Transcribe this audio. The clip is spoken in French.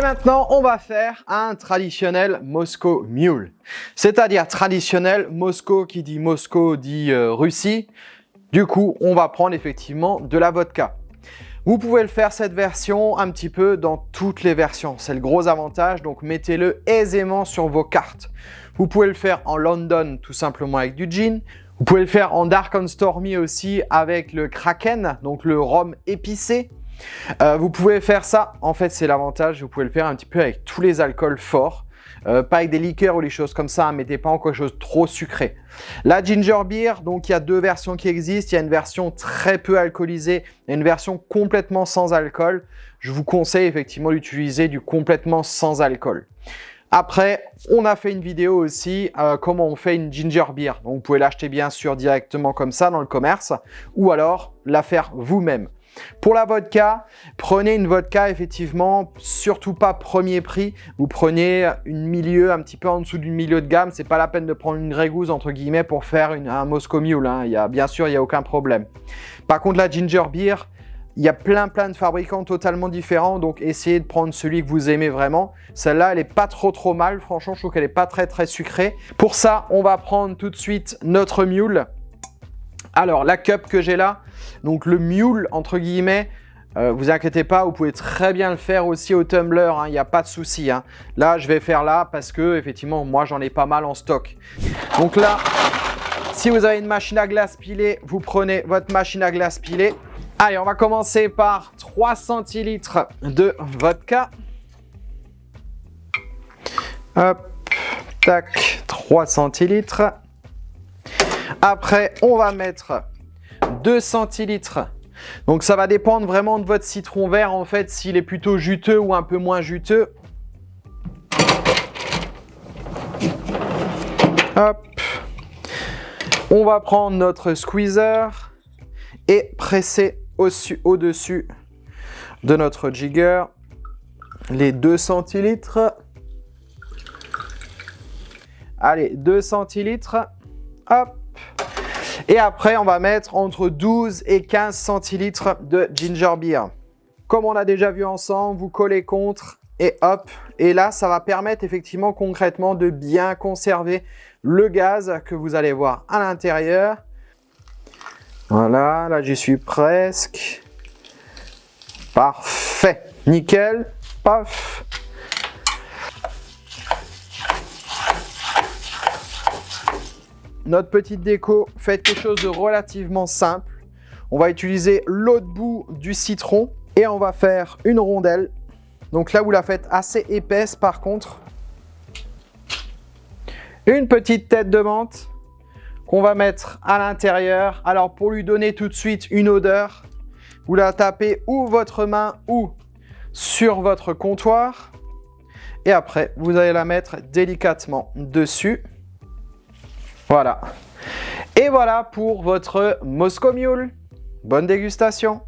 maintenant, on va faire un traditionnel Moscow Mule. C'est-à-dire traditionnel, Moscow qui dit Moscow dit Russie. Du coup, on va prendre effectivement de la vodka. Vous pouvez le faire cette version un petit peu dans toutes les versions. C'est le gros avantage, donc mettez-le aisément sur vos cartes. Vous pouvez le faire en London tout simplement avec du gin. Vous pouvez le faire en Dark and Stormy aussi avec le Kraken, donc le rhum épicé. Vous pouvez faire ça, en fait c'est l'avantage, vous pouvez le faire un petit peu avec tous les alcools forts. Pas avec des liqueurs ou des choses comme ça, mettez pas en quelque chose de trop sucré. La ginger beer, donc il y a deux versions qui existent. Il y a une version très peu alcoolisée et une version complètement sans alcool. Je vous conseille effectivement d'utiliser du complètement sans alcool. Après, on a fait une vidéo aussi comment on fait une ginger beer. Donc vous pouvez l'acheter bien sûr directement comme ça dans le commerce ou alors la faire vous-même. Pour la vodka, prenez une vodka effectivement, surtout pas premier prix. Vous prenez une milieu, un petit peu en dessous d'une milieu de gamme. C'est pas la peine de prendre une Grey Goose entre guillemets pour faire un Moscow Mule. Hein. Bien sûr, il n'y a aucun problème. Par contre, la ginger beer, il y a plein de fabricants totalement différents. Donc, essayez de prendre celui que vous aimez vraiment. Celle-là, elle n'est pas trop mal. Franchement, je trouve qu'elle n'est pas très sucrée. Pour ça, on va prendre tout de suite notre mule. Alors, la cup que j'ai là, donc le mule, entre guillemets, vous inquiétez pas, vous pouvez très bien le faire aussi au tumbler, il n'y a pas de souci. Hein. Là, je vais faire là parce que, effectivement, moi, j'en ai pas mal en stock. Donc là, si vous avez une machine à glace pilée, vous prenez votre machine à glace pilée. Allez, on va commencer par 3 centilitres de vodka. Hop, tac, 3 centilitres. Après, on va mettre 2 centilitres. Donc, ça va dépendre vraiment de votre citron vert, en fait, s'il est plutôt juteux ou un peu moins juteux. Hop. On va prendre notre squeezer et presser au-dessus de notre jigger les 2 centilitres. Allez, 2 centilitres. Hop. Et après, on va mettre entre 12 et 15 centilitres de ginger beer. Comme on a déjà vu ensemble, vous collez contre et hop. Et là, ça va permettre effectivement concrètement de bien conserver le gaz que vous allez voir à l'intérieur. Voilà, là j'y suis presque. Parfait, nickel, paf. Notre petite déco, faites quelque chose de relativement simple. On va utiliser l'autre bout du citron et on va faire une rondelle. Donc là, vous la faites assez épaisse par contre. Une petite tête de menthe qu'on va mettre à l'intérieur. Alors pour lui donner tout de suite une odeur, vous la tapez ou votre main ou sur votre comptoir. Et après, vous allez la mettre délicatement dessus. Voilà. Et voilà pour votre Moscow Mule. Bonne dégustation!